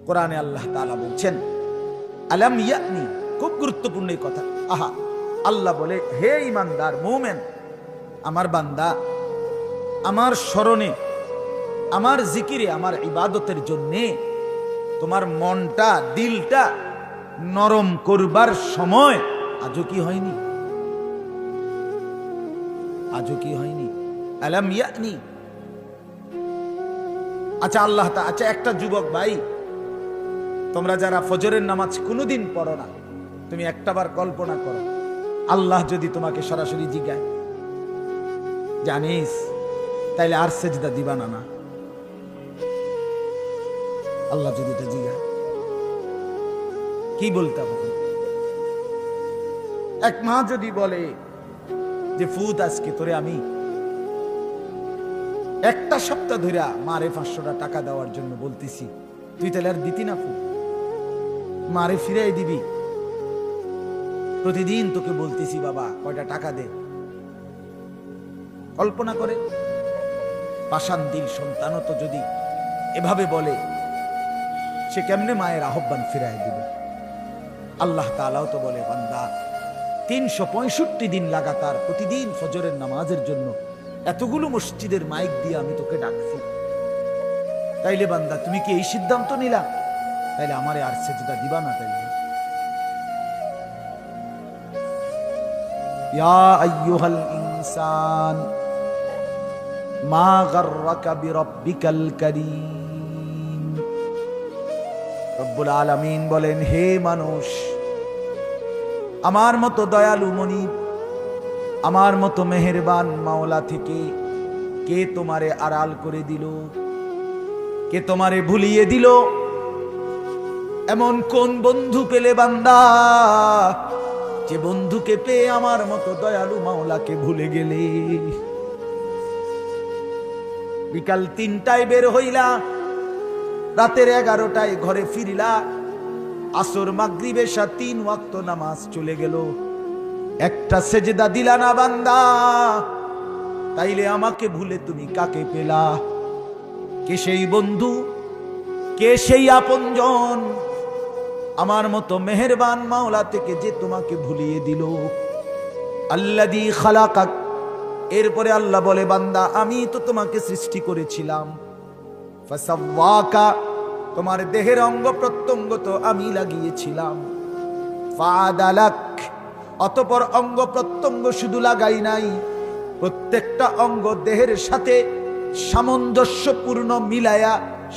কোরআনে আল্লাহ তাআলা বলছেন আলাম ইয়ানি, খুব গুরুত্বপূর্ণ এই কথা। আহা, আল্লাহ বলে হে ঈমানদার মুমিন, আমার বান্দা আমার স্মরণে, আমার জিকিরে, আমার ইবাদতের জন্যে তোমার মনটা, দিলটা নরম করবার সময় আজও কি হয়নি? আজও কি হয়নি? আলাম ইয়ানি। আচ্ছা আল্লাহ আচ্ছা একটা যুবক ভাই, তোমরা যারা ফজরের নামাজ কোনোদিন পড়ো না, তুমি একটাবার কল্পনা করো, আল্লাহ যদি তোমাকে সরাসরি জিজ্ঞায় জানিস, তাইলে আর সেজদা দিবা না? না, আল্লাহ যদি এটা জিজ্ঞায় কি বলতে হবে? এক মা যদি বলে যে ফুত আজকে তোরে আমি একটা সপ্তাহ ধরে মারে 500 টাকা দেওয়ার জন্য বলতেছি, তুই তাহলে আর দিতি না? ফুত মারে ফিরাই দিবি? প্রতিদিন তোকে বলতেছি বাবা কয়টা টাকা দে। কল্পনা করে পাষাণ দিল সন্তানও তো যদি এভাবে বলে, সে কেমনে মায়ের আহ্বান ফিরাই দিবে? আল্লাহ তাআলাও তো বলে বান্দা 365 দিন লাগাতার প্রতিদিন ফজরের নামাজের জন্য এতগুলো মসজিদের মাইক দিয়ে আমি তোকে ডাকছি, তাইলে বান্দা তুমি কি এই সিদ্ধান্ত নিলা তাইলে আমারে আর সেজদা দিবা না? তাইলে ইয়া আইয়ুহাল ইনসান মা গাররাকা বিরাব্বিকাল কারীম। রব্বুল আলামিন বলেন, হে মানুষ, আমার মতো দয়ালু মনিব, আমার মতো মেহেরবান মাওলা থেকে কে তোমারে আড়াল করে দিল? কে তোমারে ভুলিয়ে দিল? এমন কোন বন্ধু পেলে বান্দা, যে বন্ধুকে পেয়ে আমার মতো দয়ালু মাওলাকে ভুলে গেলে? বিকাল 3টায় বের হইলা, রাতের 11টায় ঘরে ফিরিলা, আসর মাগরিব এশা 3 ওয়াক্ত নামাজ চলে গেল, একটা সেজদা দিলা না বান্দা, তাইলে আমাকে ভুলে তুমি কাকে পেলা? কে সেই বন্ধু, কে সেই আপনজন আমার মতো মেহেরবান মাওলা থেকে যে তোমাকে ভুলিয়ে দিল? আল্লাযী খালাকাক। এরপরে আল্লাহ বলে বান্দা আমি তো তোমাকে সৃষ্টি করেছিলাম, ফাসাওয়াকা, তোমার দেহের অঙ্গ প্রত্যঙ্গ তো আমি লাগিয়েছিলাম, ফাআদালাক, অতঃপর অঙ্গ প্রত্যঙ্গ শুধু লাগাই নাই, প্রত্যেকটা অঙ্গ দেহের সাথে সামঞ্জস্যপূর্ণ মিলায়া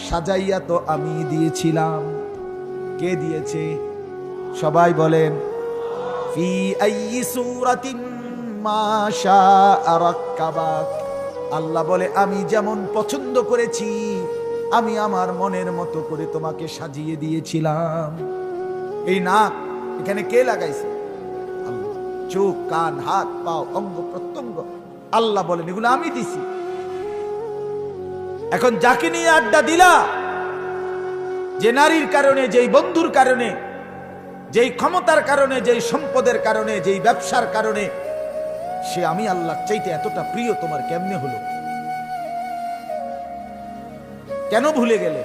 সাজাইয়া তো আমি দিয়েছিলাম। কে দিয়েছে? সবাই বলেন ফি আইয়ি সূরাতিন মা শাআ রাক্কাবাক। আল্লাহ বলে আমি যেমন পছন্দ করেছি আমি আমার মনের মতো করে তোমাকে সাজিয়ে দিয়েছিলাম। এই নাক এখানে কে লাগাইছে? আল্লাহ। চোখ, কান, হাত, পাও, অঙ্গ প্রত্যঙ্গ আল্লাহ বলেন এগুলো আমি দিছি। এখন যাকে নিয়ে আড্ডা দিলা, যে নারীর কারণে, যেই বন্ধুর কারণে, যেই ক্ষমতার কারণে, যেই সম্পদের কারণে, যেই ব্যবসার কারণে, সে আমি আল্লাহর চাইতে এতটা প্রিয় তোমার কেমনে হলো? কেন ভুলে গেলে?